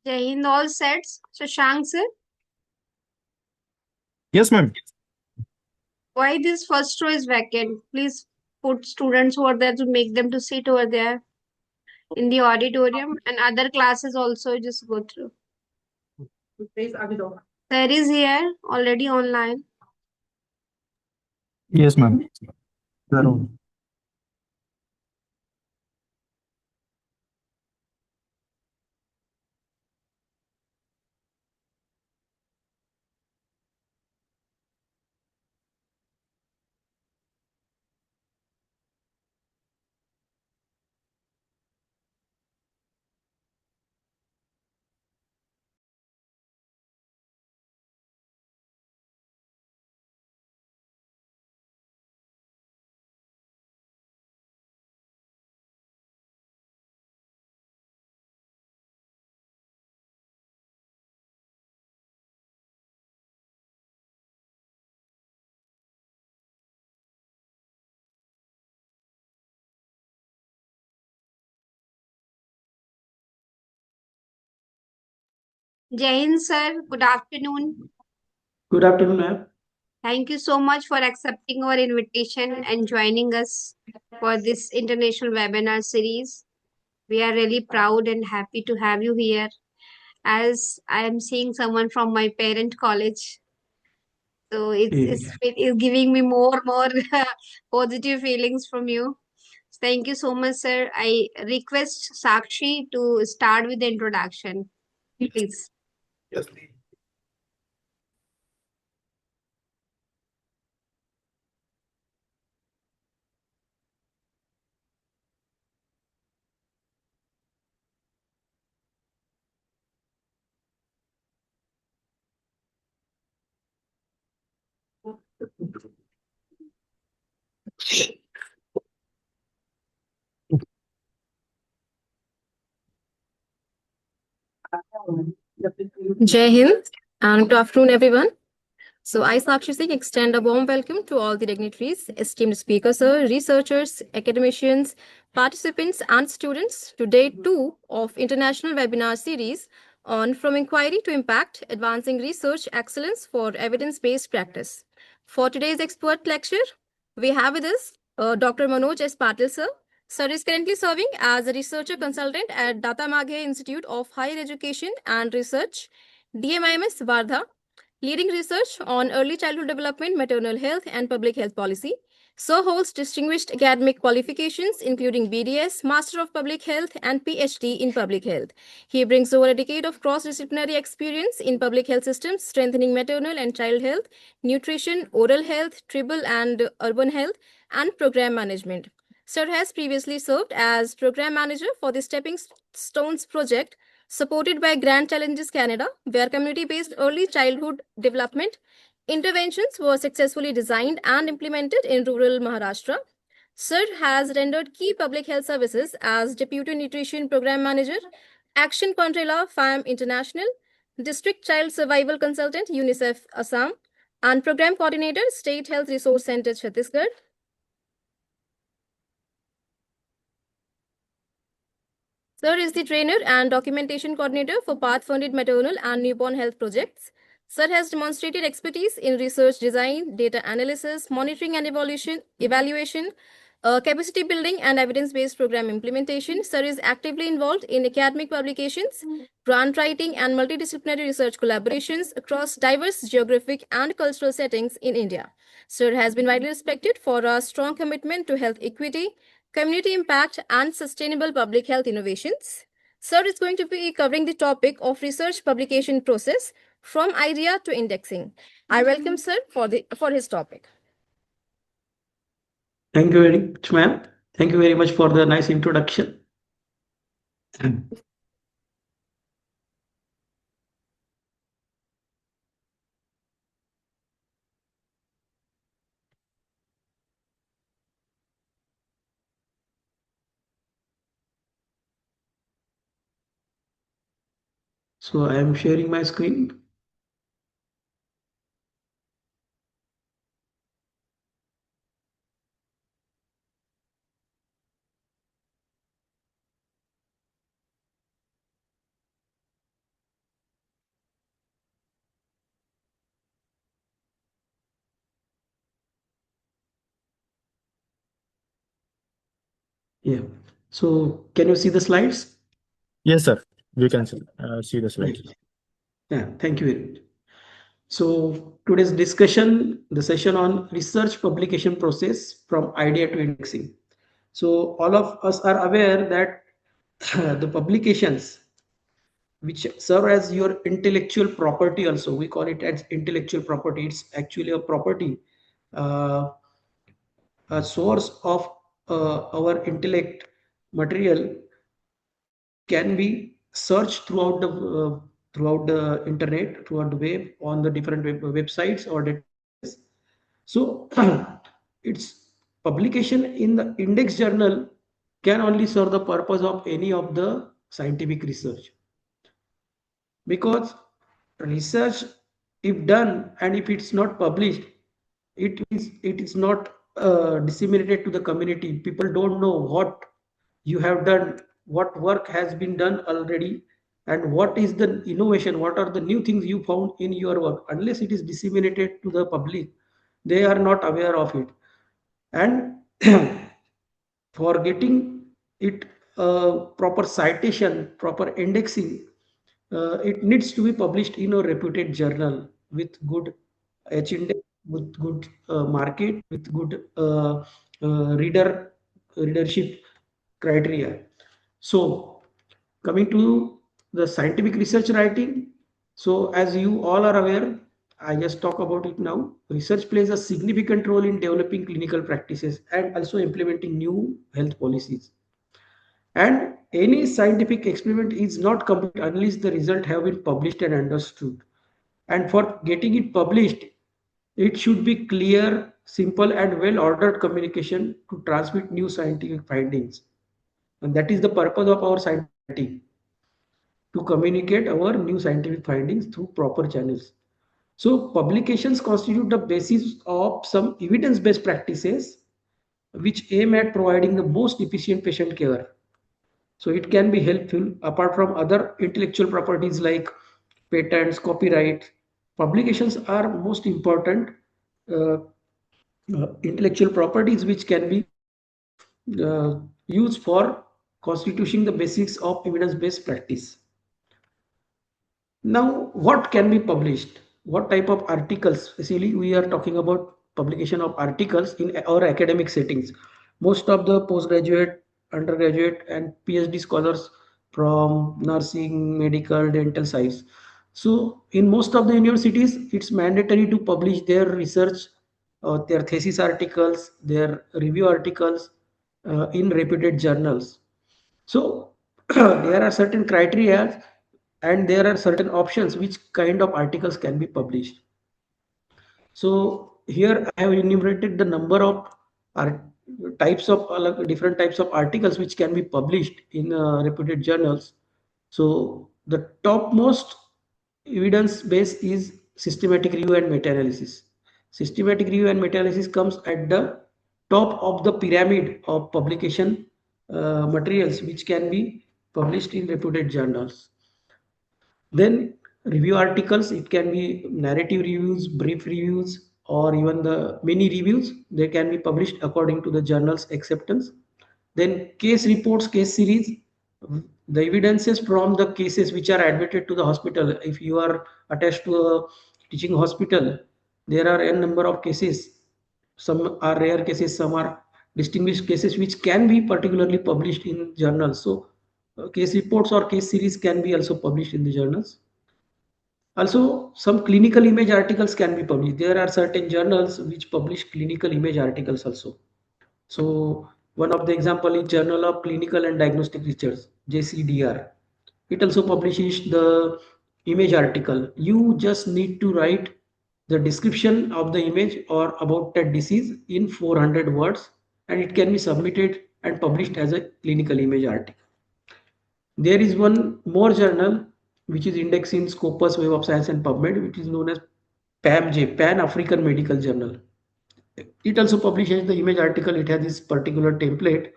Jai Hind, all sets. So, Shashank sir, Yes, ma'am. why this first row is vacant? Please put students over there to make them to sit over there in the auditorium and other classes also just go through. Sir is here already online. Yes, ma'am. Zarur. Jai Hind sir, good afternoon. Good afternoon, ma'am. Thank you so much for accepting our invitation and joining us for this international webinar series. We are really proud and happy to have you here as I am seeing someone from my parent college. So Eh, it's giving me more positive feelings from you. Thank you so much, sir. I request Sakshi to start with the introduction, please. Yes. Jai Hind and good afternoon, everyone. So, I, Sakshi Singh, extend a warm welcome to all the dignitaries, esteemed speakers, sir, researchers, academicians, participants, and students to day two of International Webinar Series on From Inquiry to Impact Advancing Research Excellence for Evidence Based Practice. For today's expert lecture, we have with us Dr. Manoj S. Patil, sir. Sir is currently serving as a researcher consultant at Data Maghe Institute of Higher Education and Research, DMIMS Wardha, leading research on early childhood development, maternal health, and public health policy. So holds distinguished academic qualifications, including BDS, Master of Public Health, and PhD in Public Health. He brings over a decade of cross-disciplinary experience in public health systems, strengthening maternal and child health, nutrition, oral health, tribal and urban health, and program management. Sir has previously served as program manager for the Stepping Stones project, supported by Grand Challenges Canada, where community based early childhood development interventions were successfully designed and implemented in rural Maharashtra. Sir has rendered key public health services as Deputy Nutrition Program Manager, Action Contrela FAM International, District Child Survival Consultant UNICEF Assam, and Program Coordinator State Health Resource Center Chhattisgarh. Sir is the trainer and documentation coordinator for path-funded maternal and newborn health projects. Sir has demonstrated expertise in research design, data analysis, monitoring and evaluation, capacity building, and evidence-based program implementation. Sir is actively involved in academic publications, grant writing, and multidisciplinary research collaborations across diverse geographic and cultural settings in India. Sir has been widely respected for a strong commitment to health equity, community impact, and sustainable public health innovations. Sir is going to be covering the topic of research publication process from idea to indexing. I welcome Sir for his topic. Thank you very much, ma'am. Thank you very much for the nice introduction. So I am sharing my screen. Yeah. So can you see the slides? Yes, sir. We can see the Right. slides. Yeah, thank you very much. So today's discussion, the session on research publication process from idea to indexing. So all of us are aware that the publications which serve as your intellectual property also, we call it as intellectual property. It's actually a property, uh, a source of our intellect material, which can be searched throughout the internet, throughout the web, on the different websites or databases. So its publication in the index journal can only serve the purpose of any of the scientific research, because research, if done and if it's not published, it is not disseminated to the community. People don't know what you have done, what work has been done already, and what is the innovation, what are the new things you found in your work. Unless it is disseminated to the public, they are not aware of it. And for getting it proper citation, proper indexing, it needs to be published in a reputed journal with good H index, with good market, with good readership criteria. So coming to the scientific research writing, so as you all are aware, I just talk about it now. Research plays a significant role in developing clinical practices and also implementing new health policies. And any scientific experiment is not complete unless the result have been published and understood. And for getting it published, it should be clear, simple, and well ordered communication to transmit new scientific findings. And that is the purpose of our scientific writing, to communicate our new scientific findings through proper channels. So publications constitute the basis of some evidence-based practices which aim at providing the most efficient patient care. So it can be helpful apart from other intellectual properties like patents, copyright. Publications are most important uh, intellectual properties which can be uh, used for constituting the basics of evidence-based practice. Now, what can be published? What type of articles? Especially, we are talking about publication of articles in our academic settings. Most of the postgraduate, undergraduate, and PhD scholars from nursing, medical, dental science. So, in most of the universities, it's mandatory to publish their research, their thesis articles, their review articles in reputed journals. So there are certain criteria and there are certain options which kind of articles can be published. So here I have enumerated the number of art types of different types of articles which can be published in reputed journals. So the topmost evidence base is systematic review and meta-analysis. Systematic review and meta-analysis comes at the top of the pyramid of publication materials which can be published in reputed journals. Then review articles, it can be narrative reviews, brief reviews, or even the mini reviews. They can be published according to the journal's acceptance. Then case reports, case series, the evidences from the cases which are admitted to the hospital. If you are attached to a teaching hospital, there are n number of cases. Some are rare cases, some are distinguished cases which can be particularly published in journals. So case reports or case series can be also published in the journals. Also, some clinical image articles can be published. There are certain journals which publish clinical image articles also. So one of the example is Journal of Clinical and Diagnostic Research, JCDR. It also publishes the image article. You just need to write the description of the image or about that disease in 400 words, and it can be submitted and published as a clinical image article. There is one more journal which is indexed in Scopus Web of Science and PubMed, which is known as PAMJ, Pan African Medical Journal. It also publishes the image article. It has this particular template,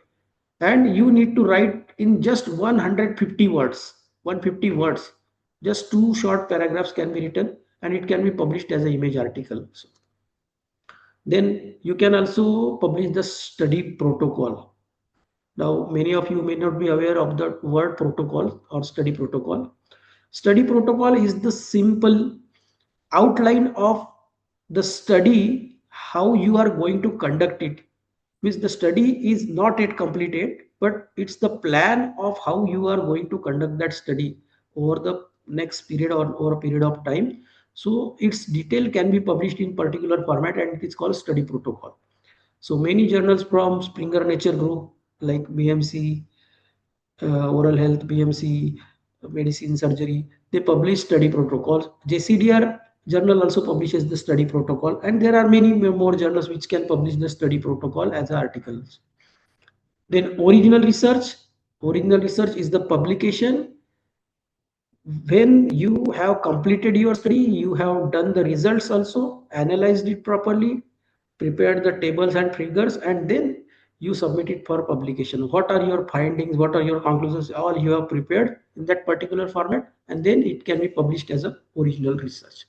and you need to write in just 150 words. 150 words. Just two short paragraphs can be written, and it can be published as an image article. So, then you can also publish the study protocol. Now, many of you may not be aware of the word protocol or study protocol. Study protocol is the simple outline of the study, how you are going to conduct it. Means the study is not yet completed, but it's the plan of how you are going to conduct that study over the next period or over a period of time. So its detail can be published in particular format, and it is called study protocol. So many journals from Springer Nature Group like BMC, Oral Health, BMC, Medicine, Surgery, they publish study protocols. JCDR journal also publishes the study protocol, and there are many more journals which can publish the study protocol as articles. Then original research is the publication when you have completed your study, you have done the results also, analyzed it properly, prepared the tables and figures, and then you submit it for publication. What are your findings? What are your conclusions? All you have prepared in that particular format, and then it can be published as a original research.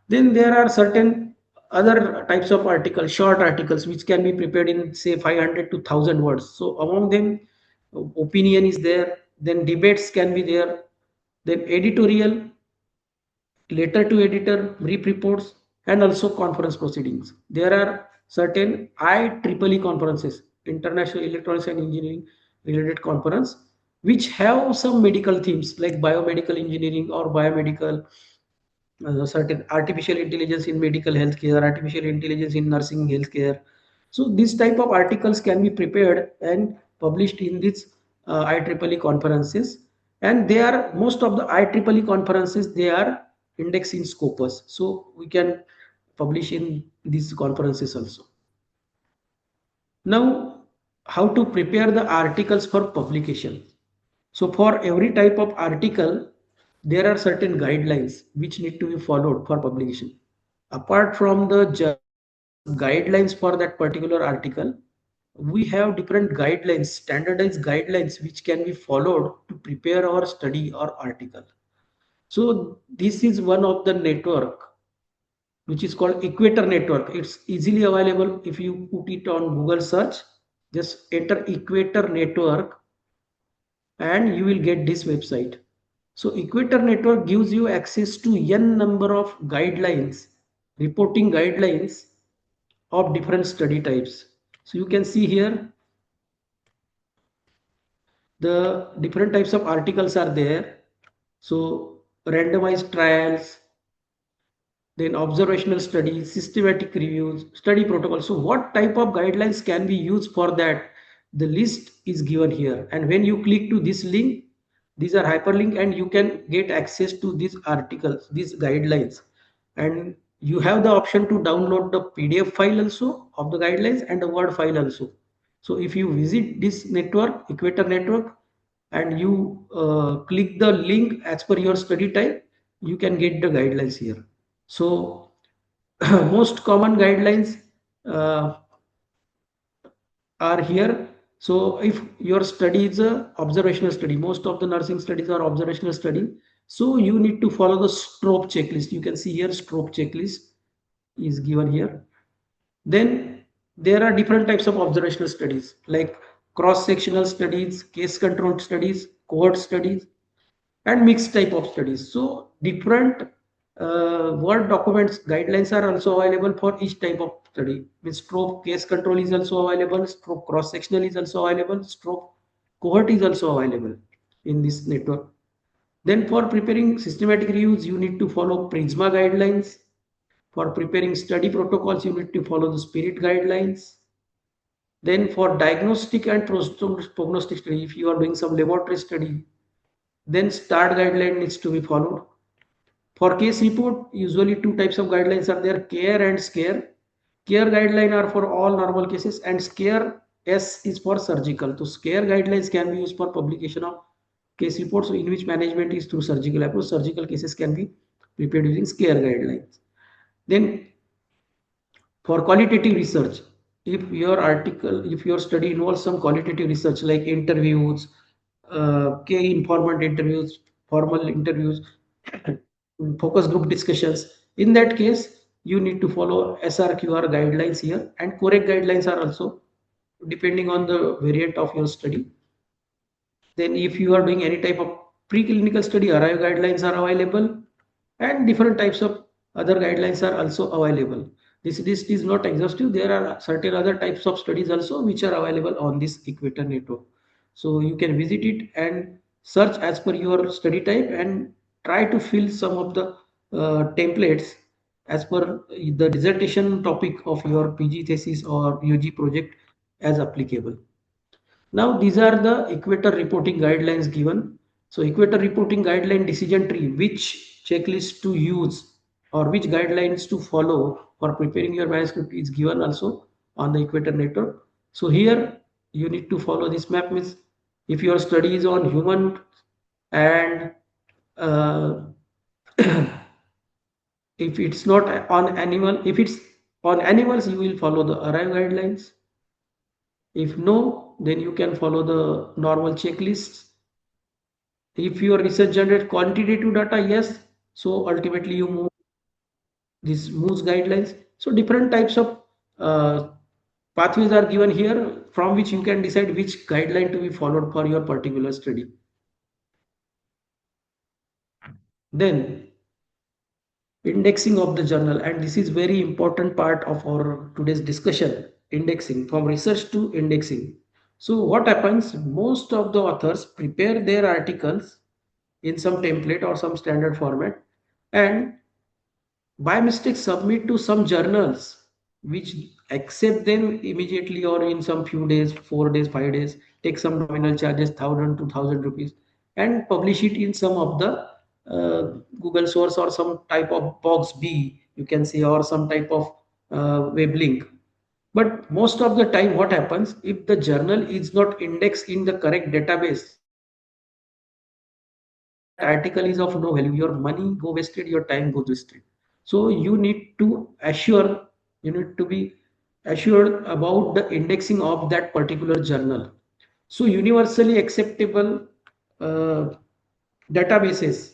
Then there are certain other types of articles, short articles, which can be prepared in say 500 to 1000 words. So among them, opinion is there, then debates can be there, then editorial, letter to editor, brief reports, and also conference proceedings. There are certain IEEE conferences, International Electronics and Engineering related conference, which have some medical themes like biomedical engineering or biomedical, certain artificial intelligence in medical healthcare, artificial intelligence in nursing healthcare. So these type of articles can be prepared and published in these IEEE conferences, and they are most of the IEEE conferences, they are indexed in Scopus, so we can publish in these conferences also. Now, how to prepare the articles for publication? So for every type of article, there are certain guidelines which need to be followed for publication. Apart from the journal's guidelines for that particular article, we have different guidelines, standardized guidelines which can be followed to prepare our study or article. So this is one of the network which is called Equator Network. It's easily available if you put it on Google search. Just enter Equator Network and you will get this website. So Equator Network gives you access to n number of guidelines, reporting guidelines of different study types. So you can see here the different types of articles are there. So randomized trials, then observational studies, systematic reviews, study protocols. So what type of guidelines can be used for that? The list is given here. And when you click to this link, these are hyperlink and you can get access to these articles, these guidelines. And you have the option to download the PDF file also of the guidelines and the Word file also. So if you visit this network, Equator Network, and you click the link as per your study type, you can get the guidelines here. So most common guidelines uh, are here. So if your study is a observational study, most of the nursing studies are observational study. So you need to follow the stroke checklist. You can see here stroke checklist is given here. Then there are different types of observational studies like cross-sectional studies, case controlled studies, cohort studies, and mixed type of studies. So different Word documents guidelines are also available for each type of study. With stroke case control is also available, stroke cross sectional is also available, stroke cohort is also available in this network. Then for preparing systematic reviews, you need to follow Prisma guidelines. For preparing study protocols, you need to follow the Spirit guidelines. Then for diagnostic and prognostic study, if you are doing some laboratory study, then START guideline needs to be followed. For case report, usually two types of guidelines are there, CARE and SCARE. CARE guideline are for all normal cases and SCARE S is for surgical. So SCARE guidelines can be used for publication of case reports in which management is through surgical approach. Surgical cases can be prepared using SCARE guidelines. Then for qualitative research, if your study involves some qualitative research like interviews, key informant interviews, formal interviews, focus group discussions, in that case you need to follow SRQR guidelines here, and correct guidelines are also depending on the variant of your study. Then if you are doing any type of preclinical study, arrive guidelines are available, and different types of other guidelines are also available. This list is not exhaustive. There are certain other types of studies also which are available on this Equator network. So you can visit it and search as per your study type and try to fill some of the templates as per the dissertation topic of your PG thesis or UG project as applicable. Now, these are the Equator reporting guidelines given. So, Equator reporting guideline decision tree, which checklist to use or which guidelines to follow for preparing your manuscript is given also on the Equator network. So, here you need to follow this map. Means if your study is on human and uh, if it's not on animal, if it's on animals, you will follow the arrive guidelines. If no, then you can follow the normal checklists. If your research generate quantitative data, yes, so ultimately you move these moves guidelines. So different types of uh, pathways are given here from which you can decide which guideline to be followed for your particular study. Then indexing of the journal, and this is very important part of our today's discussion. Indexing, from research to indexing. So what happens, most of the authors prepare their articles in some template or some standard format and by mistake submit to some journals which accept them immediately or in some few days, 4 days, 5 days, take some nominal charges, 1,000 to 2,000 rupees, and publish it in some of the Google source or some type of box B, you can say, or some type of web link. But most of the time, what happens if the journal is not indexed in the correct database, that article is of no value. Your money go wasted, your time goes wasted. So you need to be assured about the indexing of that particular journal. So universally acceptable uh, databases,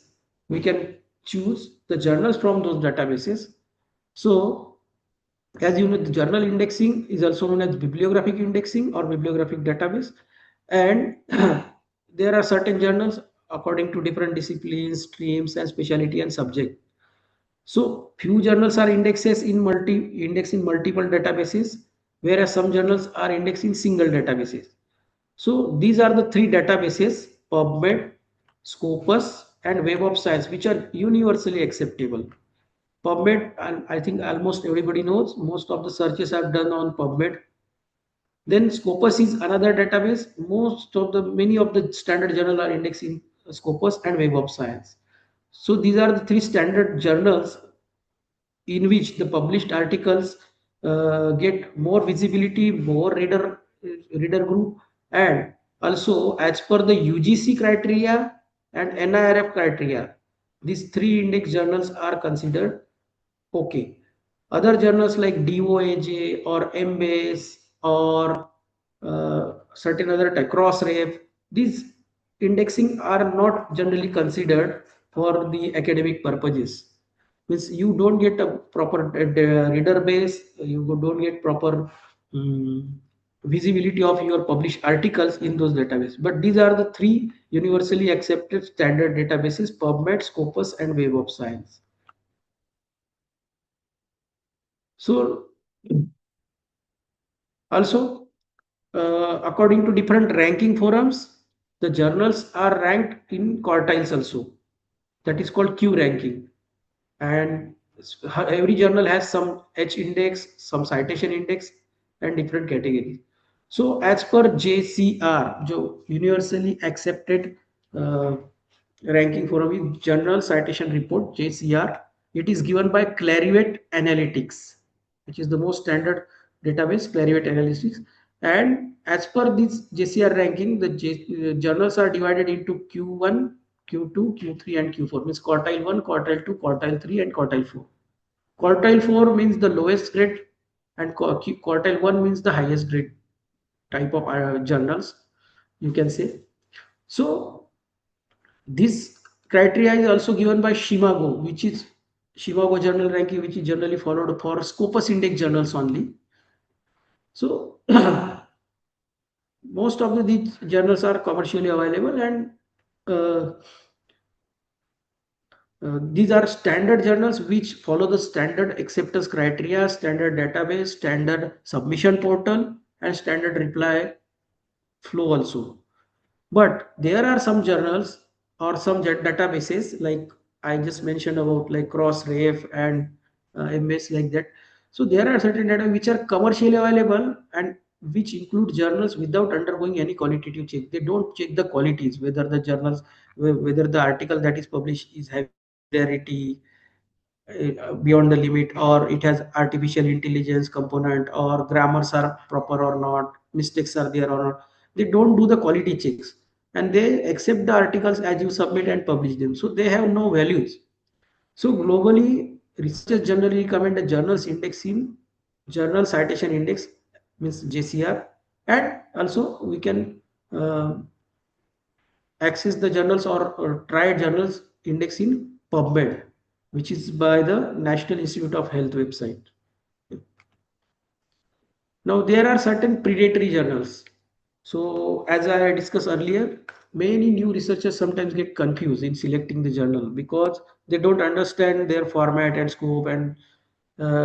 we can choose the journals from those databases. So as you know, the journal indexing is also known as bibliographic indexing or bibliographic database. And there are certain journals according to different disciplines, streams, and specialty and subject. So few journals are indexed in multiple databases, whereas some journals are indexed in single databases. So these are the three databases: PubMed, Scopus, and Web of Science, which are universally acceptable. PubMed, and I think almost everybody knows, most of the searches are done on PubMed. Then Scopus is another database. Many of the standard journals are indexed in Scopus and Web of Science. So these are the three standard journals in which the published articles get more visibility, more reader group, and also as per the UGC criteria and NIRF criteria, these three index journals are considered okay. Other journals like DOAJ or MBase or certain other type, Crossref, these indexing are not generally considered for the academic purposes. Means you don't get a proper reader base, you don't get proper visibility of your published articles in those databases. But these are the three universally accepted standard databases: PubMed, Scopus, and Web of Science. So also, according to different ranking forums, the journals are ranked in quartiles also. That is called Q ranking. And every journal has some H index, some citation index, and different categories. So as per JCR, जो universally accepted uh, ranking forum is Journal Citation Report, JCR, it is given by Clarivate Analytics, which is the most standard database, Clarivate Analytics. And as per this JCR ranking, the journals are divided into Q1, Q2, Q3, and Q4. Means quartile 1, quartile 2, quartile 3, and quartile 4. Quartile 4 means the lowest grade, and quartile 1 means the highest grade type of journals, you can say. So this criteria is also given by Shimago, which is Shimago journal ranking, which is generally followed for Scopus index journals only. So Most of these journals are commercially available, and uh, these are standard journals which follow the standard acceptance criteria, standard database, standard submission portal, and standard reply flow also. But there are some journals or some databases like I just mentioned about, like Crossref and MS, like that. So there are certain data which are commercially available and which include journals without undergoing any qualitative check. They don't check the qualities, whether the journals, whether the article that is published is having severity beyond the limit, or it has artificial intelligence component, or grammars are proper or not, mistakes are there or not. They don't do the quality checks, and they accept the articles as you submit and publish them, so they have no values. So globally, researchers generally recommend a journals index in journal citation index, means JCR, and also we can uh, access the journals, or try journals index in PubMed, which is by the National Institute of Health website. Now there are certain predatory journals. So as I discussed earlier, many new researchers sometimes get confused in selecting the journal because they don't understand their format and scope, and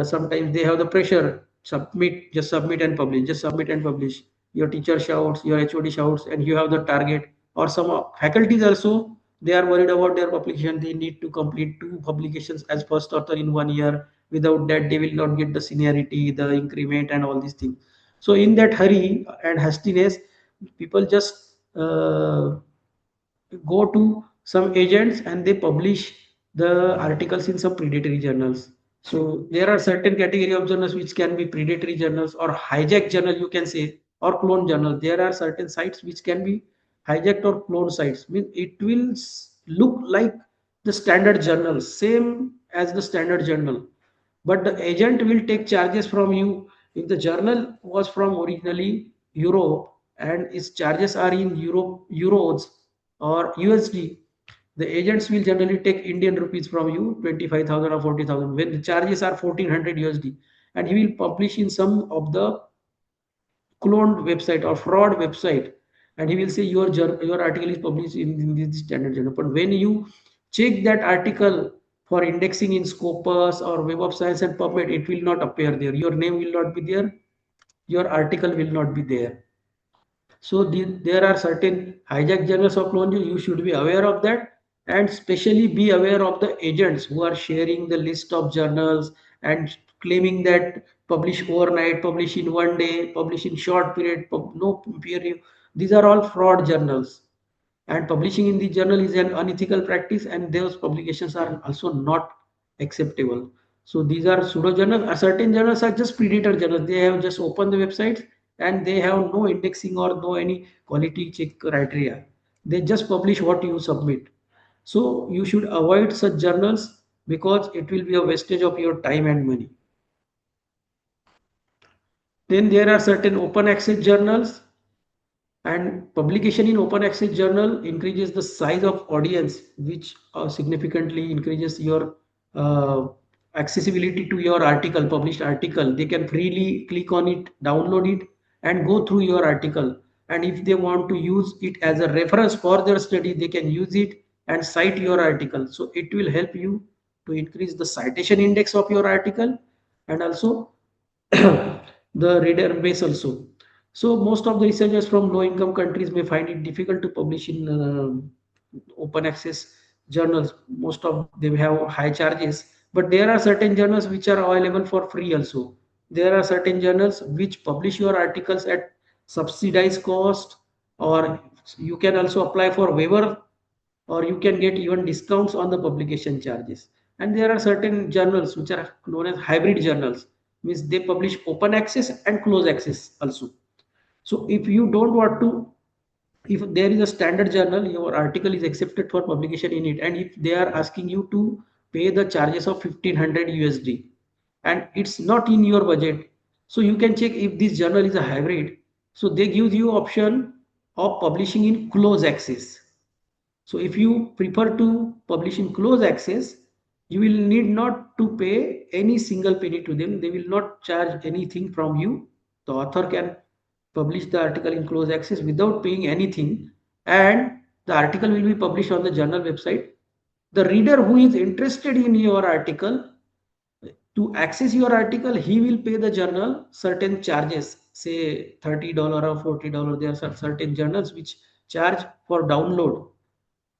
sometimes they have the pressure, submit, just submit and publish, just submit and publish. Your teacher shouts, your HOD shouts, and you have the target. Or some faculties also, they are worried about their publication. They need to complete 2 publications as first author in 1 year. Without that, they will not get the seniority, the increment, and all these things. So in that hurry and hastiness, people just go to some agents and they publish the articles in some predatory journals. So there are certain category of journals which can be predatory journals or hijack journal, you can say, or clone journal. There are certain sites which can be hijacked or clone sites. Mean it will look like the standard journal, same as the standard journal, but the agent will take charges from you. If the journal was from originally Europe and its charges are in euros or USD, the agents will generally take Indian rupees from you, 25,000 or 40,000, when the charges are 1400 USD, and he will publish in some of the cloned website or fraud website, and he will say your article is published in this standard journal. But when you check that article for indexing in Scopus or Web of Science and PubMed, it will not appear there. Your name will not be there. Your article will not be there. So there are certain hijack journals of clone. You should be aware of that, and especially be aware of the agents who are sharing the list of journals and claiming that publish overnight, publish in 1 day, publish in short period, no peer review. These are all fraud journals, and publishing in the journal is an unethical practice, and those publications are also not acceptable. So these are pseudo journals. Certain journals are just predator journals. They have just opened the websites and they have no indexing or no any quality check criteria. They just publish what you submit. So you should avoid such journals because it will be a wastage of your time and money. Then there are certain open access journals, and publication in open access journal increases the size of audience, which significantly increases your accessibility to your article, published article. They can freely click on it, download it, and go through your article. And if they want to use it as a reference for their study, they can use it and cite your article. So it will help you to increase the citation index of your article, and also the reader base also. So most of the researchers from low income countries may find it difficult to publish in open access journals. Most of them have high charges, but there are certain journals which are available for free also. There are certain journals which publish your articles at subsidized cost, or you can also apply for waiver, or you can get even discounts on the publication charges. And there are certain journals which are known as hybrid journals, means they publish open access and close access also. So if you don't want to, if there is a standard journal, your article is accepted for publication in it, and if they are asking you to pay the charges of 1500 USD and it's not in your budget, so you can check if this journal is a hybrid. So they give you option of publishing in close access. So if you prefer to publish in close access, you will need not to pay any single penny to them. They will not charge anything from you. The author can publish the article in close access without paying anything, and the article will be published on the journal website. The reader who is interested in your article, to access your article, he will pay the journal certain charges, say $30 or $40. There are certain journals which charge for download.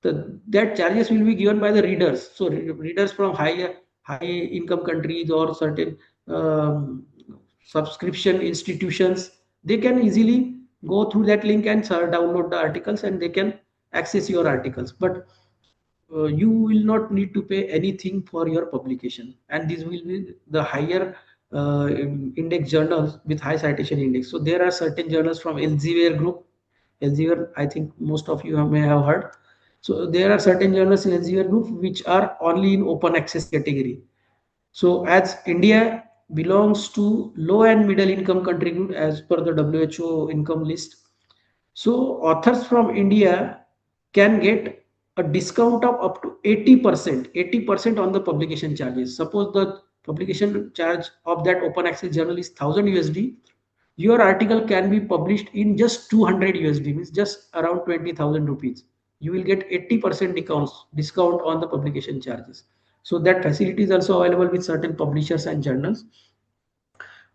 That charges will be given by the readers. So readers from high income countries or certain um, subscription institutions, they can easily go through that link and download the articles, and they can access your articles. But you will not need to pay anything for your publication, and this will be the higher index journals with high citation index. So there are certain journals from Elsevier group. Elsevier, I think most of you may have heard. So there are certain journals in Elsevier group which are only in open access category. So as India belongs to low and middle income country group as per the WHO income list, so authors from India can get a discount of up to 80%, 80% on the publication charges. Suppose the publication charge of that open access journal is 1000 USD, your article can be published in just 200 USD, means just around 20,000 rupees. You will get 80% discount on the publication charges. So that facility is also available with certain publishers and journals.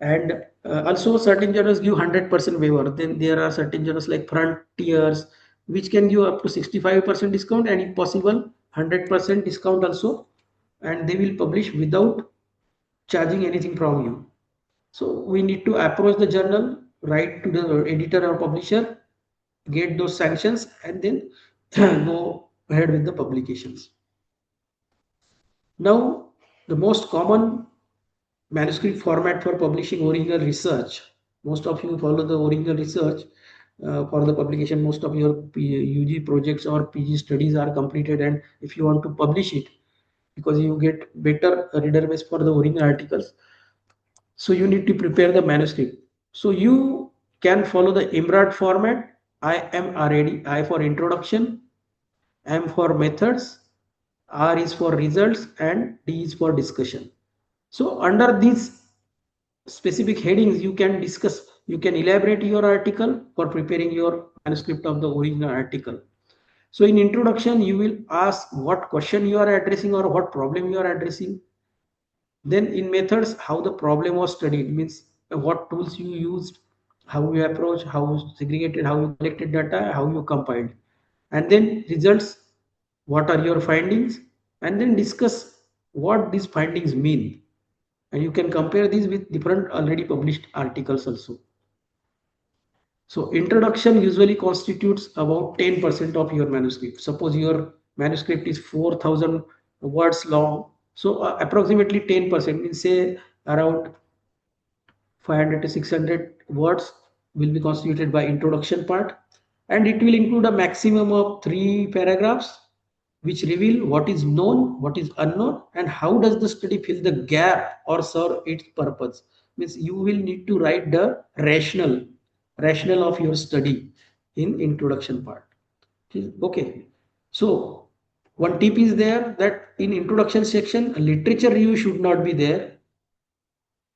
And also certain journals give 100% waiver. Then there are certain journals like Frontiers which can give up to 65% discount, and if possible 100% discount also, and they will publish without charging anything from you. So we need to approach the journal, write to the editor or publisher, get those sanctions, and then go ahead with the publications. Now the most common manuscript format for publishing original research. Most of you follow the original research for the publication. Most of your UG projects or PG studies are completed, and if you want to publish it, because you get better reader base for the original articles, so you need to prepare the manuscript. So you can follow the IMRAD format. IMRAD, I for introduction, M for methods, R is for results, and D is for discussion. So under these specific headings, you can discuss, you can elaborate your article for preparing your manuscript of the original article. So in introduction, you will ask what question you are addressing or what problem you are addressing. Then in methods, how the problem was studied, means what tools you used, how you approach, how you segregated, how you collected data, how you compiled. And then results, what are your findings, and then discuss what these findings mean. And you can compare these with different already published articles also. So introduction usually constitutes about 10% of your manuscript. Suppose your manuscript is 4,000 words long. So approximately 10%, means say around 500 to 600 words will be constituted by introduction part, and it will include a maximum of 3 paragraphs which reveal what is known, what is unknown, and how does the study fill the gap or serve its purpose. Means you will need to write the rationale of your study in introduction part. Okay, so one tip is there that in introduction section, literature review should not be there.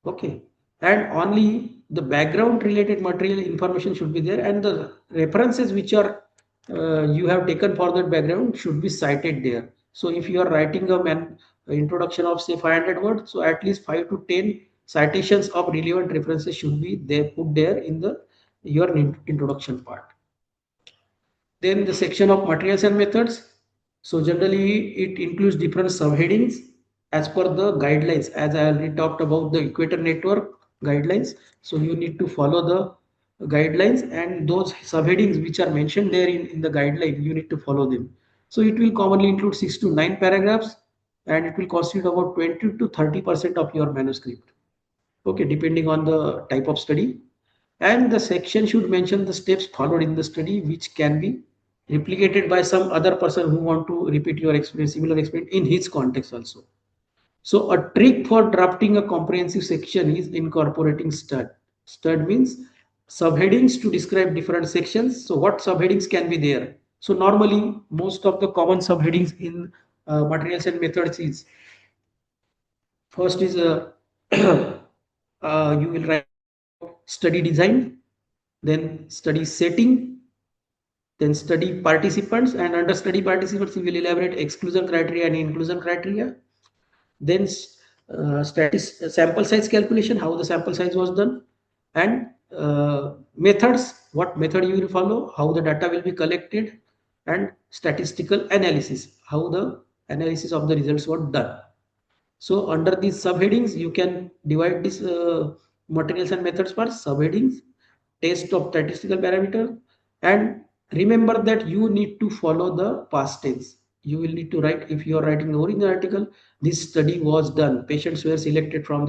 Okay, and only the background related material information should be there, and the references which are you have taken for that background should be cited there. So if you are writing a introduction of say 500 words, so at least 5 to 10 citations of relevant references should be there, put there in the your introduction part. Then the section of materials and methods. So generally it includes different subheadings as per the guidelines, as I already talked about the equator network guidelines. So you need to follow the guidelines, and those subheadings which are mentioned there in the guideline, you need to follow them. So it will commonly include 6 to 9 paragraphs, and it will constitute about 20 to 30% of your manuscript. Okay, depending on the type of study. And the section should mention the steps followed in the study which can be replicated by some other person who want to repeat your experience, similar experience in his context also. So a trick for drafting a comprehensive section is incorporating stud. Stud means subheadings to describe different sections. So what subheadings can be there? So normally most of the common subheadings in materials and methods is, first is you will write study design, then study setting, then study participants, and under study participants we will elaborate exclusion criteria and inclusion criteria. Then sample size calculation, how the sample size was done, and methods, what method you will follow, how the data will be collected, and statistical analysis, how the analysis of the results were done. So under these subheadings, you can divide this materials and methods for subheadings, test of statistical parameter, and remember that you need to follow the past tense. You will need to write, if you are writing the original article, this study was done, patients were selected from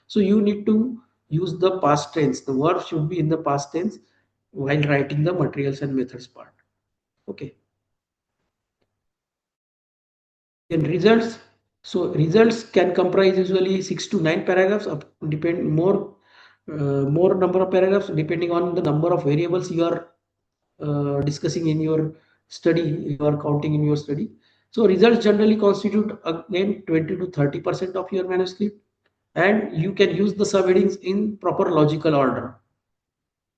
so you need to use the past tense. The verb should be in the past tense while writing the materials and methods part. Okay. Then results. So results can comprise usually 6 to 9 paragraphs, depend more number of paragraphs depending on the number of variables you are discussing in your study, you are counting in your study. So results generally constitute again 20 to 30% of your manuscript, and you can use the subheadings in proper logical order.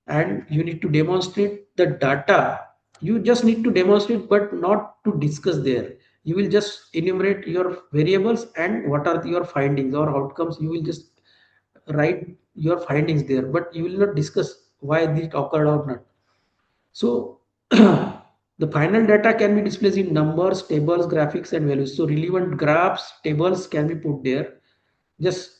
And you need to demonstrate the data. You just need to demonstrate, but not to discuss there. You will just enumerate your variables and what are your findings or outcomes. You will just write your findings there, but you will not discuss why this occurred or not. So the final data can be displayed in numbers, tables, graphics, and values. So relevant graphs, tables can be put there. Just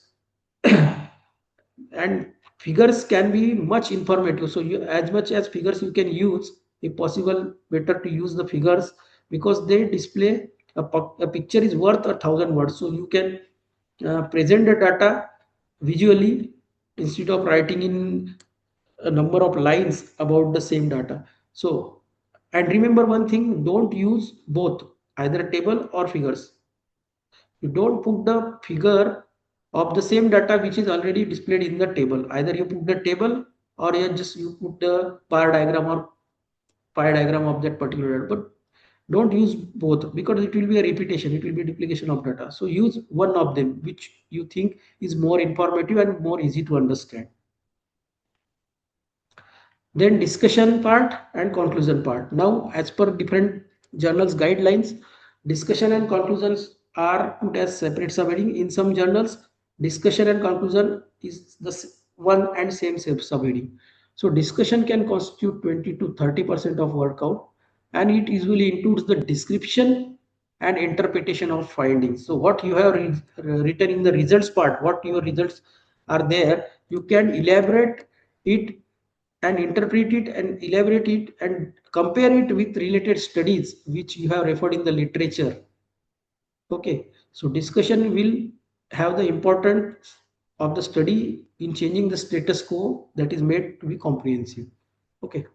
and figures can be much informative. So you, as much as figures you can use, if possible, better to use the figures, because they display a picture is worth 1,000 words. So you can present the data visually instead of writing in a number of lines about the same data. So, and remember one thing, don't use both, either table or figures. You don't put the figure of the same data which is already displayed in the table. Either you put the table or you put the bar diagram or pie diagram of that particular data. But don't use both, because it will be a repetition, it will be duplication of data. So use one of them which you think is more informative and more easy to understand. Then discussion part and conclusion part. Now, as per different journals guidelines, discussion and conclusions are put as separate subheading. In some journals, discussion and conclusion is the one and same subheading. So discussion can constitute 20 to 30% of word count, and it usually includes the description and interpretation of findings. So what you have written in the results part, what your results are there, you can elaborate it and interpret it and elaborate it and compare it with related studies which you have referred in the literature. Okay, so discussion will have the importance of the study in changing the status quo that is made to be comprehensive. Okay,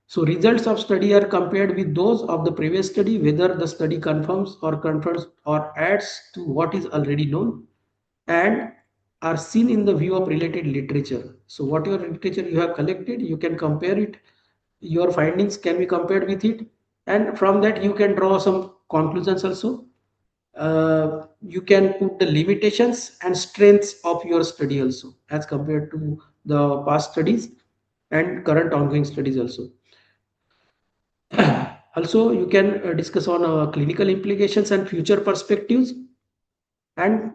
so results of study are compared with those of the previous study, whether the study confirms or adds to what is already known, and are seen in the view of related literature. So whatever literature you have collected, you can compare it. Your findings can be compared with it, and from that you can draw some conclusions also. You can put the limitations and strengths of your study also as compared to the past studies and current ongoing studies also. Also, you can discuss on clinical implications and future perspectives, and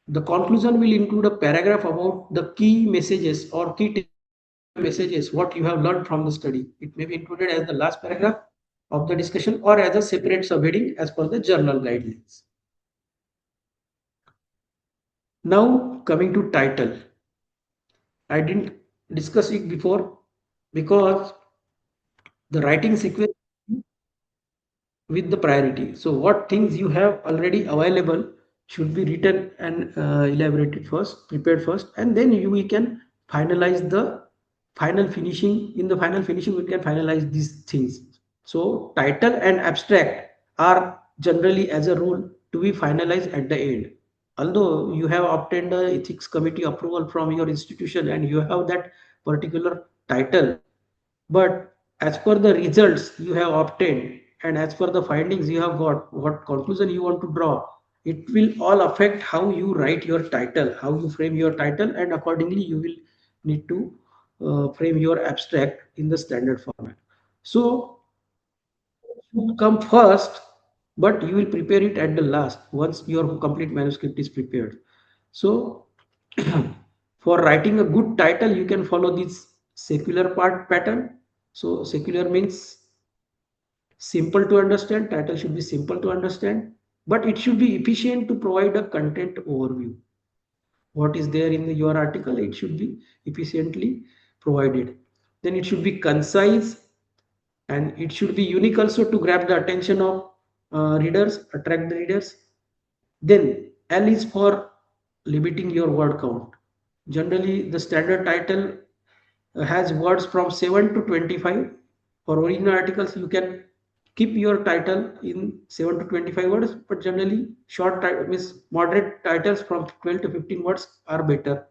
the conclusion will include a paragraph about the key messages or key messages what you have learned from the study. It may be included as the last paragraph of the discussion or as a separate subheading as per the journal guidelines. Now coming to title, I didn't discuss it before because the writing sequence with the priority. So what things you have already available should be written and elaborated first, prepared first, and then we can finalize the final finishing. In the final finishing, we can finalize these things. So title and abstract are generally, as a rule, to be finalized at the end. Although you have obtained the ethics committee approval from your institution and you have that particular title, but as per the results you have obtained and as per the findings you have got, what conclusion you want to draw, it will all affect how you write your title, how you frame your title, and accordingly you will need to frame your abstract in the standard format. So should come first, but you will prepare it at the last once your complete manuscript is prepared. So for writing a good title, you can follow this secular part pattern. So secular means simple to understand. Title should be simple to understand, but it should be efficient to provide a content overview. What is there in your article, it should be efficiently provided. Then it should be concise, and it should be unique also to grab the attention of readers, attract the readers. Then L is for limiting your word count. Generally the standard title has words from 7 to 25. For original articles you can keep your title in 7 to 25 words, but generally means moderate titles from 12 to 15 words are better.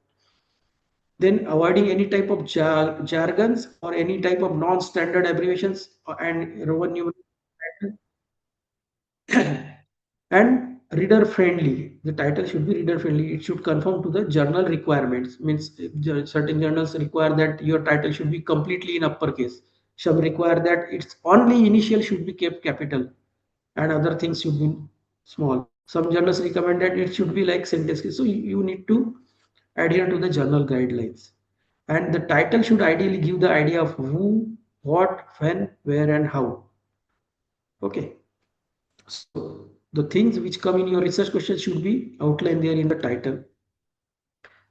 Then avoiding any type of jargons or any type of non-standard abbreviations and Roman numeral and reader friendly. The title should be reader friendly. It should conform to the journal requirements. Means certain journals require that your title should be completely in uppercase. Some require that its only initial should be kept capital and other things should be small. Some journals recommend that it should be like sentence. So you need to adhere to the journal guidelines. And the title should ideally give the idea of who, what, when, where, and how. Okay. So the things which come in your research question should be outlined there in the title.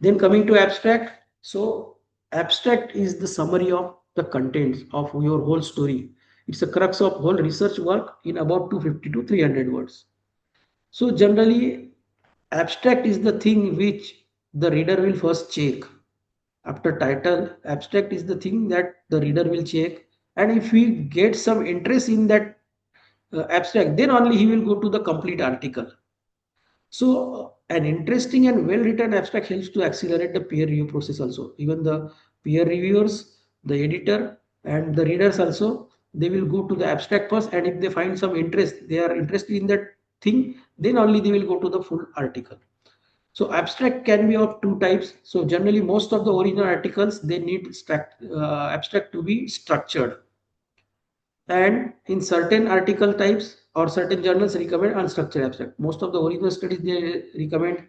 Then coming to abstract. So abstract is the summary of the contents of your whole story. It's a crux of whole research work in about 250 to 300 words. So generally abstract is the thing which the reader will first check. After title, abstract is the thing that the reader will check, and if we get some interest in that abstract, then only he will go to the complete article. So an interesting and well written abstract helps to accelerate the peer review process also. Even the peer reviewers, the editor, and the readers also, they will go to the abstract first, and if they find some interest, they are interested in that thing, then only they will go to the full article. So abstract can be of two types. So generally most of the original articles, they need abstract to be structured. And in certain article types or certain journals recommend unstructured abstract. Most of the original studies, they recommend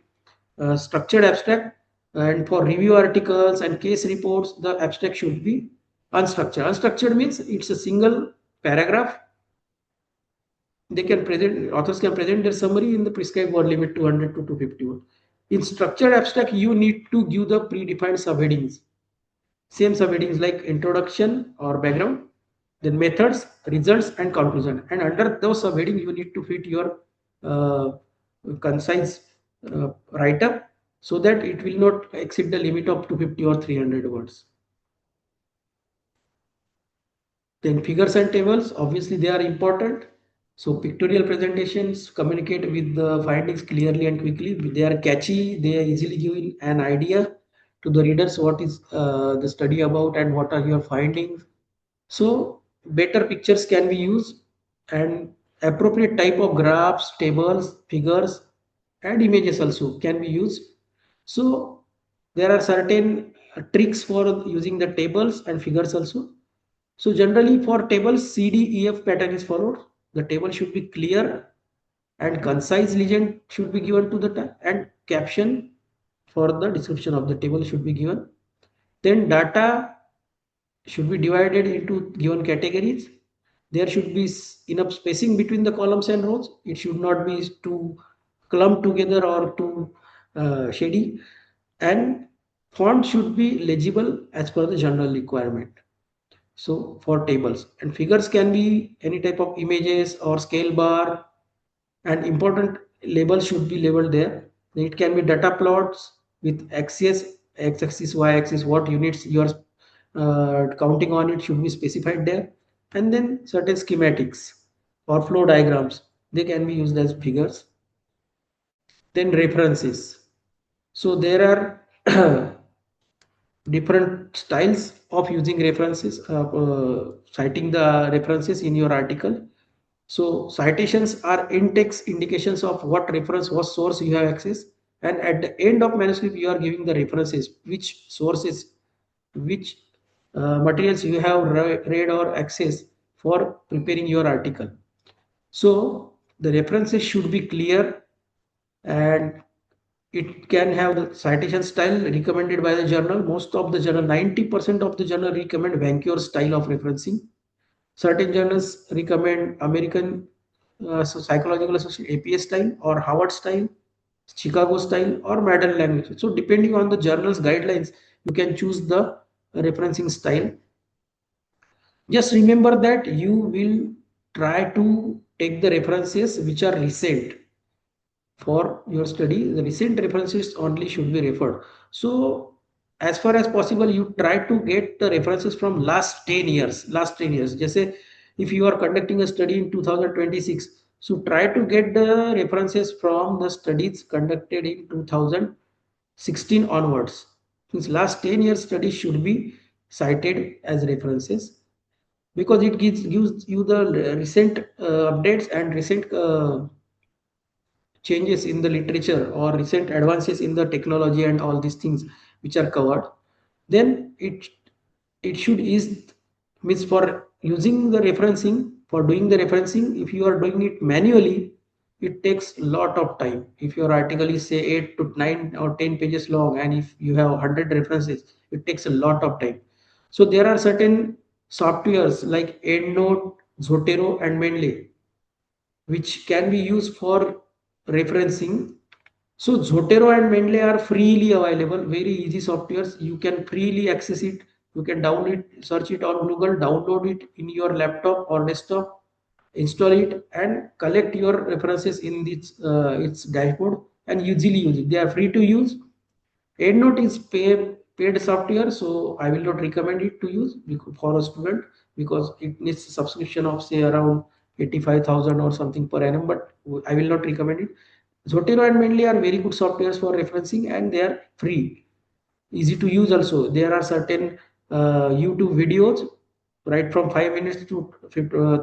structured abstract. And for review articles and case reports, the abstract should be unstructured. Unstructured means it's a single paragraph. They can present, authors can present their summary in the prescribed word limit 200 to 250 word. In structured abstract, you need to give the predefined subheadings. Same subheadings like introduction or background, then methods, results, and conclusion. And under those subheadings, you need to fit your uh, concise write-up so that it will not exceed the limit of 250 or 300 words. Then figures and tables, obviously they are important. So pictorial presentations communicate with the findings clearly and quickly. They are catchy. They are easily giving an idea to the readers what is the study about and what are your findings. So better pictures can be used, and appropriate type of graphs, tables, figures, and images also can be used. So there are certain tricks for using the tables and figures also. So generally for tables, CDEF pattern is followed. The table should be clear and concise. Legend should be given to the and caption for the description of the table should be given. Then data should be divided into given categories. There should be enough spacing between the columns and rows. It should not be too clumped together or too shady. And font should be legible as per the general requirement. So for tables, and figures can be any type of images or scale bar, and important labels should be labeled there. It can be data plots with axis, x-axis, y-axis, what units you are counting on, it should be specified there. And then certain schematics or flow diagrams, they can be used as figures. Then references. So there are different styles of using references, citing the references in your article. So citations are in-text indications of what reference, what source you have access, and at the end of manuscript you are giving the references, which sources, which materials you have read or access for preparing your article. So the references should be clear, and it can have the citation style recommended by the journal. Most of the journal, 90% of the journal recommend Vancouver style of referencing. Certain journals recommend American Psychological Association APA style or Harvard style, Chicago style, or modern language. So depending on the journal's guidelines, you can choose the referencing style. Just remember that you will try to take the references which are recent for your study. The recent references only should be referred. So as far as possible, you try to get the references from last 10 years. Last 10 years. Just say if you are conducting a study in 2026, so try to get the references from the studies conducted in 2016 onwards. Since last 10 years studies should be cited as references, because it gives you the recent updates and recent changes in the literature or recent advances in the technology and all these things which are covered. Then it should is means for using the referencing, for doing the referencing, if you are doing it manually, it takes a lot of time. If your article is say 8 to 9 or 10 pages long, and if you have 100 references, it takes a lot of time. So there are certain softwares like EndNote, Zotero, and Mendeley which can be used for referencing. So Zotero and Mendeley are freely available, very easy softwares. You can freely access it. You can download it, search it on Google, download it in your laptop or desktop, install it, and collect your references in its dashboard and easily use it. They are free to use. EndNote is paid software, so I will not recommend it to use for a student, because it needs a subscription of say around 85,000 or something per annum. But I will not recommend it. Zotero and Mendeley are very good softwares for referencing, and they are free, easy to use. Also, there are certain YouTube videos, right from 5 minutes to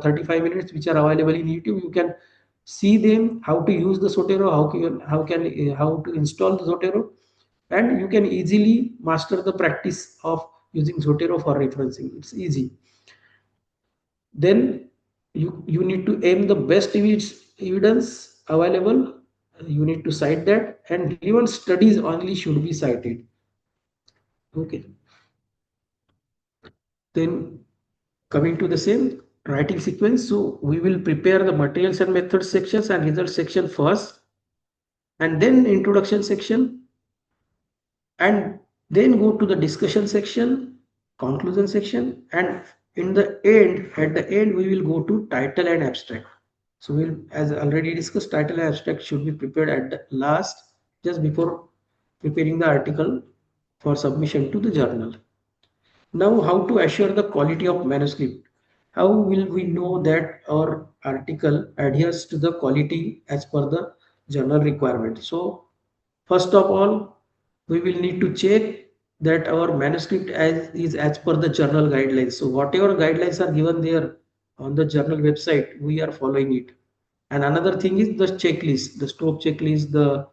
35 minutes, which are available in YouTube. You can see them how to use the Zotero, how to install the Zotero, and you can easily master the practice of using Zotero for referencing. It's easy. Then you need to aim the best evidence available. You need to cite that, and relevant studies only should be cited. Okay. Then coming to the same writing sequence, so we will prepare the materials and methods sections and results section first, and then introduction section, and then go to the discussion section, conclusion section, and at the end we will go to title and abstract. So we'll, as already discussed, title and abstract should be prepared at the last, just before preparing the article for submission to the journal. Now, how to assure the quality of manuscript? How will we know that our article adheres to the quality as per the journal requirement? So first of all, we will need to check that our manuscript is as per the journal guidelines. So whatever guidelines are given there on the journal website, we are following it. And another thing is the checklist, the stroke checklist, the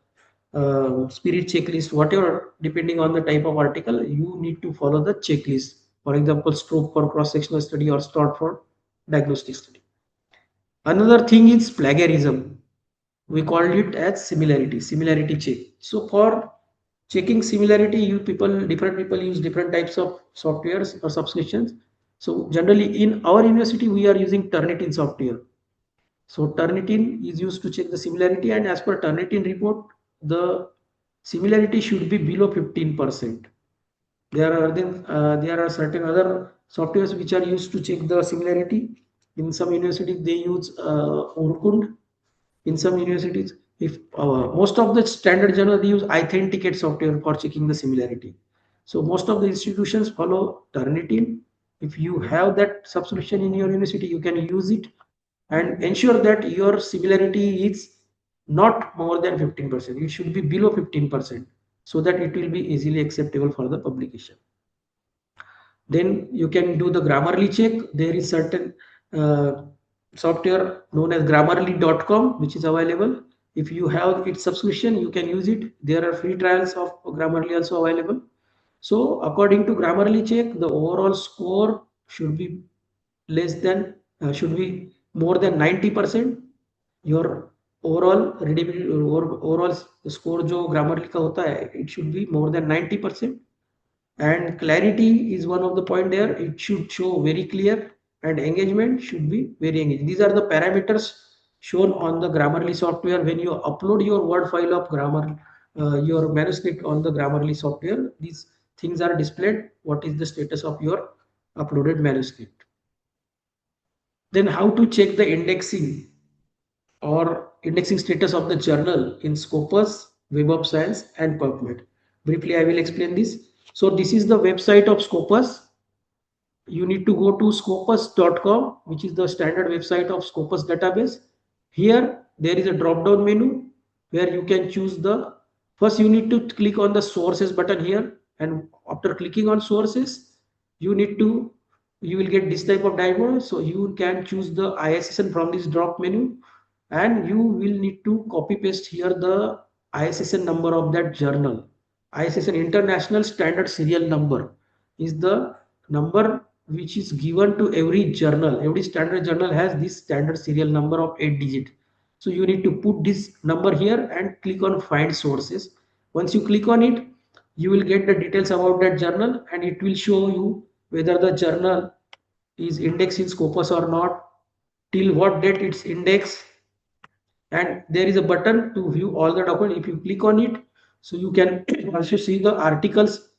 spirit checklist, whatever, depending on the type of article, you need to follow the checklist. For example, stroke for cross-sectional study or STOT for diagnostic study. Another thing is plagiarism. We called it as similarity check. So for checking similarity, different people use different types of softwares or subscriptions. So generally in our university, we are using Turnitin software. So Turnitin is used to check the similarity, and as per Turnitin report, the similarity should be below 15%. There are certain other softwares which are used to check the similarity. In some universities, they use Orkund. In some universities, if most of the standard journal, they use Authenticate software for checking the similarity. So most of the institutions follow Turnitin. If you have that subscription in your university, you can use it and ensure that your similarity is not more than 15%. It should be below 15%, so that it will be easily acceptable for the publication. Then you can do the Grammarly check. There is certain software known as grammarly.com which is available. If you have its subscription, you can use it. There are free trials of Grammarly also available. So according to Grammarly check, the overall score should be less than should be more than 90%. Your overall readability or overall score जो Grammarly का होता है, it should be more than 90%. And clarity is one of the point there. It should show very clear, and engagement should be very engaged. These are the parameters shown on the Grammarly software when you upload your word file of grammar, your manuscript on the Grammarly software. These things are displayed. What is the status of your uploaded manuscript? Then how to check the indexing or indexing status of the journal in Scopus, Web of Science, and PubMed. Briefly, I will explain this. So this is the website of Scopus. You need to go to scopus.com, which is the standard website of Scopus database. Here, there is a drop-down menu where you can choose the, first you need to click on the sources button here. And after clicking on sources, you will get this type of diagram. So you can choose the ISSN from this drop menu, and you will need to copy paste here the ISSN number of that journal. ISSN International Standard Serial Number is the number which is given to every journal. Every standard journal has this standard serial number of 8 digit. So you need to put this number here and click on find sources. Once you click on it, you will get the details about that journal, and it will show you whether the journal is indexed in Scopus or not, till what date it's indexed, and there is a button to view all the document. If you click on it, so you can also see the articles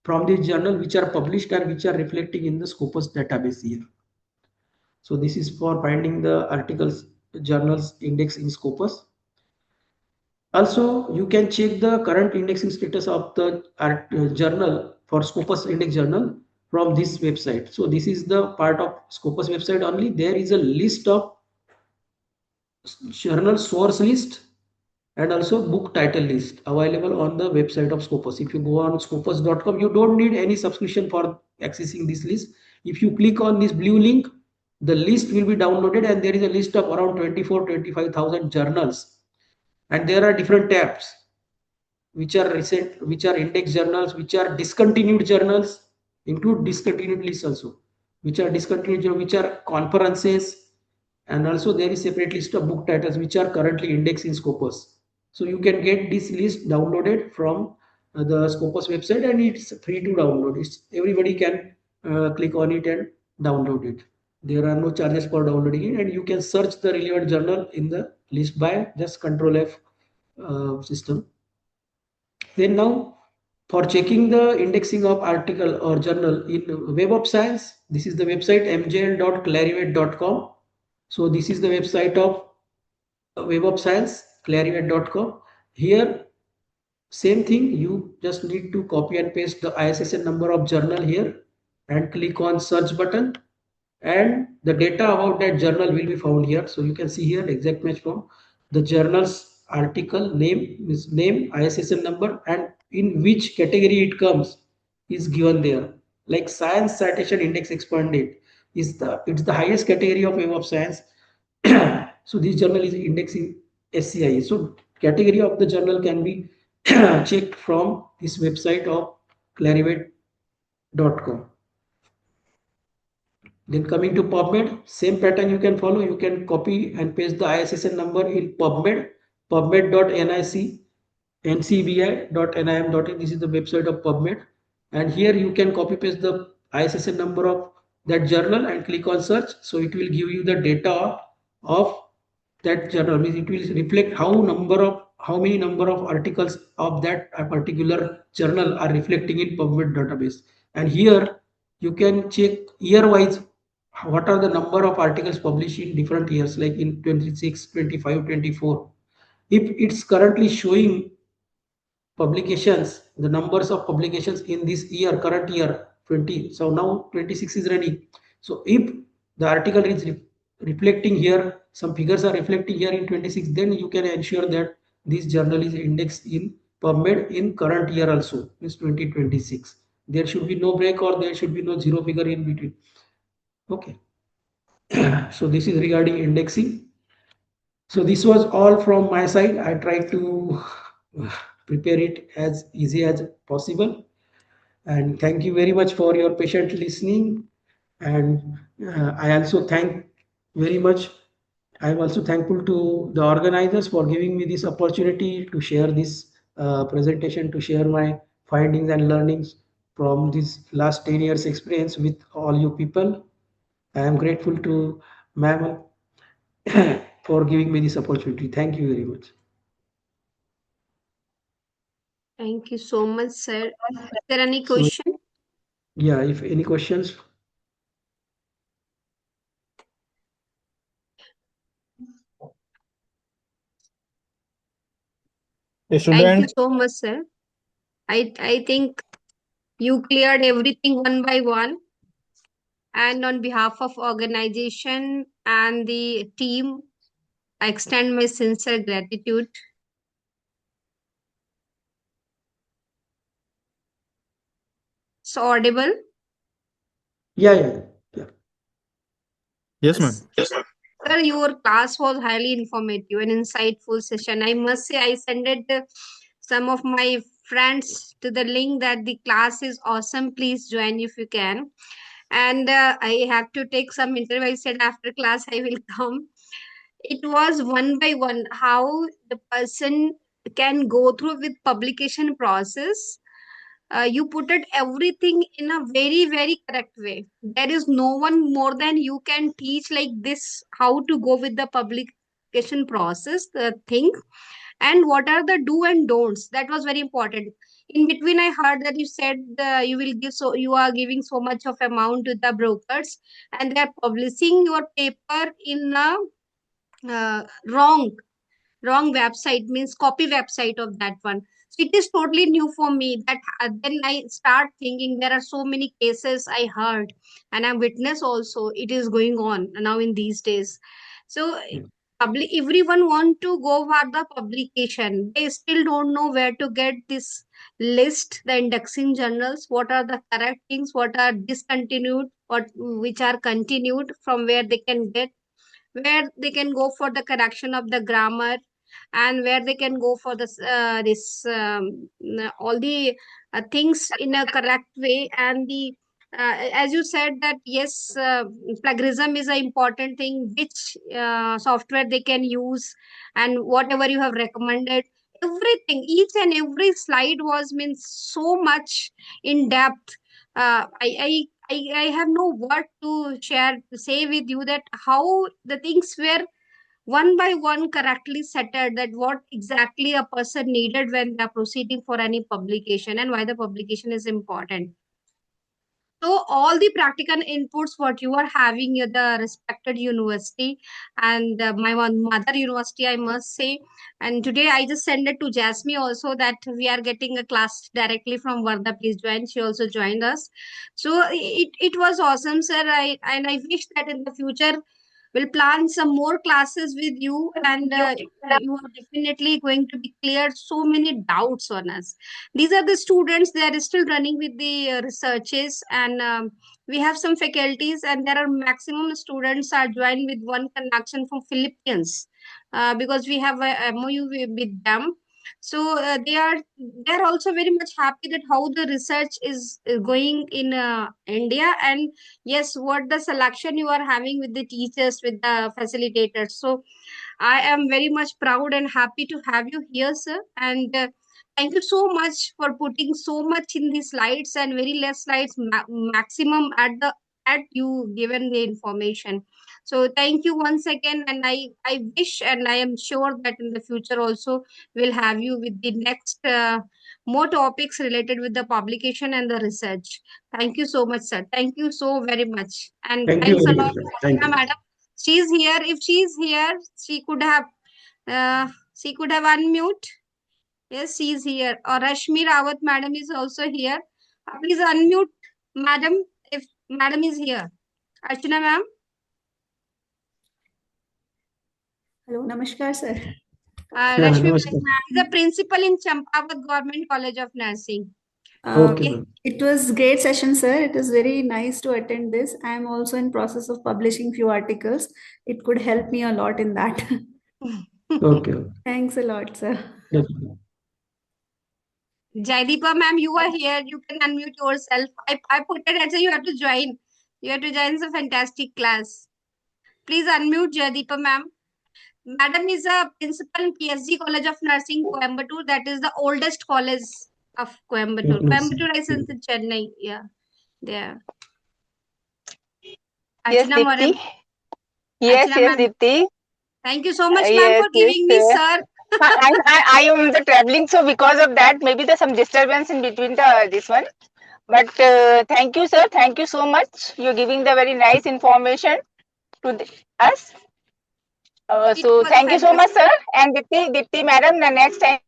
from this journal which are published and which are reflecting in the Scopus database here. So this is for finding the articles, journals index in Scopus. Also, you can check the current indexing status of the journal for Scopus index journal from this website. So this is the part of Scopus website only. There is a list of journal source list and also book title list available on the website of Scopus. If you go on scopus.com, you don't need any subscription for accessing this list. If you click on this blue link, the list will be downloaded, and there is a list of around 25,000 journals, and there are different tabs which are recent, which are index journals, which are discontinued journals, include discontinued lists also, which are discontinued, which are conferences, and also there is separate list of book titles which are currently indexed in Scopus. So you can get this list downloaded from the Scopus website, and it's free to download. Everybody can click on it and download it. There are no charges for downloading it, and you can search the relevant journal in the list by just Control F system. Then now, for checking the indexing of article or journal in Web of Science, this is the website mjl.clarivate.com. So this is the website of Web of Science, clarivate.com. Here, same thing, you just need to copy and paste the ISSN number of journal here and click on search button, and the data about that journal will be found here. So you can see here exact match from the journal's article name, is name, ISSN number, and in which category it comes is given there. Like Science Citation Index Expanded is it's the highest category of Web of Science. So this journal is indexing SCI. So category of the journal can be checked from this website of clarivate.com. Then coming to PubMed, same pattern you can follow. You can copy and paste the ISSN number in PubMed, pubmed.nic, ncbi.nim.in. This is the website of PubMed. And here you can copy paste the ISSN number of that journal and click on search. So it will give you the data of that journal. Means it will reflect how many number of articles of that particular journal are reflecting in PubMed database. And here you can check year wise what are the number of articles published in different years, like in 26, 25, 24. If it's currently showing publications, the numbers of publications in this year, current year 20, so now 26 is running. So if the article is reflecting here, some figures are reflecting here in 26, then you can ensure that this journal is indexed in PubMed in current year also, means 2026. There should be no break, or there should be no zero figure in between. Okay. So this is regarding indexing. So this was all from my side. I tried to prepare it as easy as possible. And thank you very much for your patient listening. And I also thank very much. I'm also thankful to the organizers for giving me this opportunity to share this presentation, to share my findings and learnings from this last 10 years experience with all you people. I am grateful to ma'am for giving me this opportunity. Thank you very much. Thank you so much, sir. Is there any So question? yeah, if any questions, A Thank you student. so much, sir. I think you cleared everything one by one. And on behalf of organization and the team, I extend my sincere gratitude. So audible? yeah. Yeah. Yes, ma'am. Yes. Sir, your class was highly informative and insightful session. I must say, I sent some of my friends to the link that the class is awesome. Please join if you can. And I have to take some interview. I said after class I will come. It was one by one how the person can go through with publication process. You put it everything in a very very correct way. There is no one more than you can teach like this how to go with the publication process, the thing, and what are the do and don'ts. That was very important. In between I heard that you said you will give, so you are giving so much of amount to the brokers and they are publishing your paper in a wrong website, means copy website of that one. So it is totally new for me that then I start thinking there are so many cases I heard and I witness also it is going on now in these days. So public, everyone want to go for the publication, they still don't know where to get this list, the indexing journals, what are the correct things, what are discontinued, what which are continued, from where they can get, where they can go for the correction of the grammar, and where they can go for this all the things in a correct way. And the as you said that yes, plagiarism is an important thing, which software they can use, and whatever you have recommended, everything, each and every slide was means so much in depth. I have no word to share to say with you that how the things were one by one correctly settled, that what exactly a person needed when they're proceeding for any publication and why the publication is important. So all the practical inputs what you are having at the respected university and my one mother university, I must say. And today I just sent it to Jasmine also that we are getting a class directly from Varda. Please join. She also joined us. So it was awesome, sir. I wish that in the future we'll plan some more classes with you, and you are definitely going to be cleared so many doubts on us. These are the students, they are still running with the researches, and we have some faculties, and there are maximum students are joined with one connection from Philippines, because we have a MOU with them. So they are also very much happy that how the research is going in India, and yes, what the selection you are having with the teachers, with the facilitators. So I am very much proud and happy to have you here, sir. And thank you so much for putting so much in the slides and very less slides, maximum at the at you given the information. So thank you once again, and I wish and I am sure that in the future also we'll have you with the next more topics related with the publication and the research. Thank you so much, sir. Thank you so very much, and Thank you thanks a very lot, much, ma'am. Thank Ashna you. madam. She's here. If she's here, she could have unmute. Yes, she's here. Or Rashmi Rawat madam is also here. Please unmute, madam, if madam is here. Archana ma'am. Hello, Namaskar, sir. Yeah, Rashmi namaskar. ma'am is the principal in Champavat Government College of Nursing. Okay, Okay. ma'am. It was great session, sir. It is very nice to attend this. I am also in process of publishing few articles. It could help me a lot in that. Okay. Thanks a lot, sir. Definitely. Jaideepa ma'am, you are here. You can unmute yourself. I put it as a you have to join. You have to join. It's a fantastic class. Please unmute Jaideepa ma'am. Madam is a principal in PSG College of Nursing, Coimbatore. That is the oldest college of Coimbatore. Coimbatore is in Chennai. Yeah, there. Yes, Archana Dipti. Moram. Yes, Archana yes, ma'am. Dipti. Thank you so much, ma'am, Yes, for yes. giving me sir. I am the traveling, so because of that, maybe there's some disturbance in between the this one. But thank you, sir. Thank you so much. You're giving the very nice information to us. It So was thank you so much, fantastic. sir. And Dipti, madam, the next time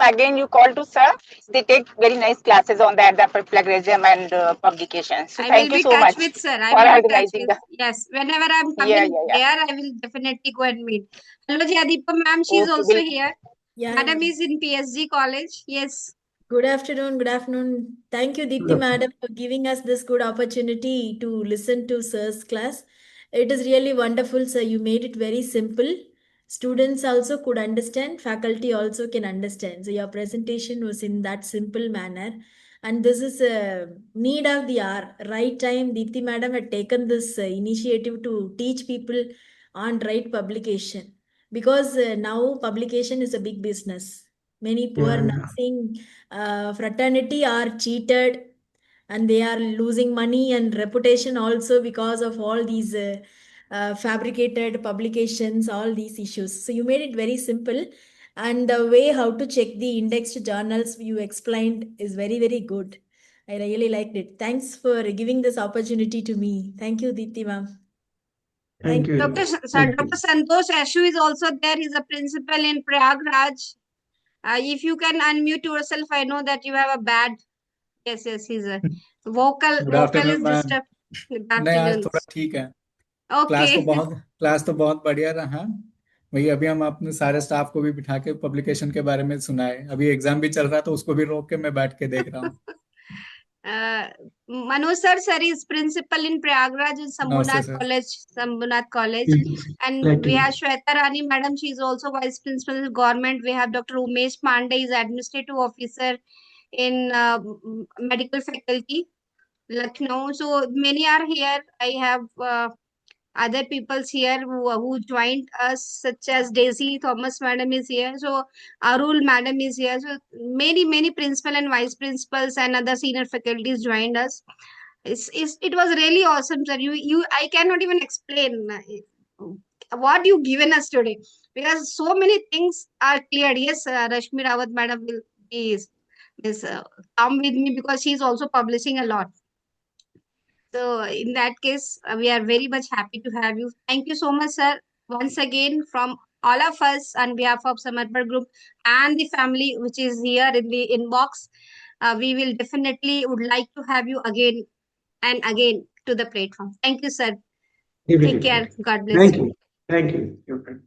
again you call to sir, they take very nice classes on the plagiarism and publication. So I will thank you be so touch much with sir. I for will be touch organizing with the. yes. Whenever I'm Yeah, coming yeah, yeah. there, I will definitely go and meet. Hello, Jaideepa ma'am. She's Okay, also will. here. Yeah, Madam is in PSG college. Yes. good afternoon. Good afternoon. Thank you, Deepthi Madam, for giving us this good opportunity to listen to Sir's class. It is really wonderful, sir. You made it very simple. Students also could understand, faculty also can understand. So your presentation was in that simple manner. And this is a need of the hour. Right time, Deepthi Madam had taken this initiative to teach people on right publication. Because now publication is a big business. Many poor Yeah, yeah. nursing fraternity are cheated and they are losing money and reputation also because of all these fabricated publications, all these issues. So you made it very simple. And the way how to check the indexed journals you explained is very, very good. I really liked it. Thanks for giving this opportunity to me. Thank you, Deepti ma'am. Thank Thank you very Dr. much. Sir, Thank Dr. you. Santosh Ashu is also there. He's a principal in Prayagraj. If you can unmute yourself, I know that you have a bad. Yes, yes, he's a good vocal afternoon is ma'am. disturbed. Good नहीं, आज afternoon. थोड़ा ठीक है. Okay. Class तो बहुत बढ़िया रहा. वही अभी हम अपने सारे स्टाफ को भी बिठा के पब्लिकेशन के बारे में सुनाए. अभी एग्जाम भी चल रहा है तो उसको भी रोक के मैं बैठ के देख रहा हूँ. Manoj sir is principal in Prayagraj in नमस्ते sir. Sambhunath College. Yes, And like we have you. Shweta Rani madam, she is also vice principal in government. We have Dr. Umesh Pandey, is administrative officer in medical faculty, Lucknow. So many are here. I have other peoples here who joined us, such as Daisy Thomas madam is here. So Arul madam is here. So many principal and vice principals and other senior faculties joined us. It was really awesome, sir. I cannot even explain what you given us today, because so many things are cleared. Yes, Rashmi Rawat madam will be is come with me because she is also publishing a lot. So in that case, we are very much happy to have you. Thank you so much, sir. Once again, from all of us on behalf of Samarpan Group and the family which is here in the inbox, we will definitely would like to have you again and again to the platform. Thank you, sir. Take care. Definitely. God bless Thank you. you. Thank you. Your friend.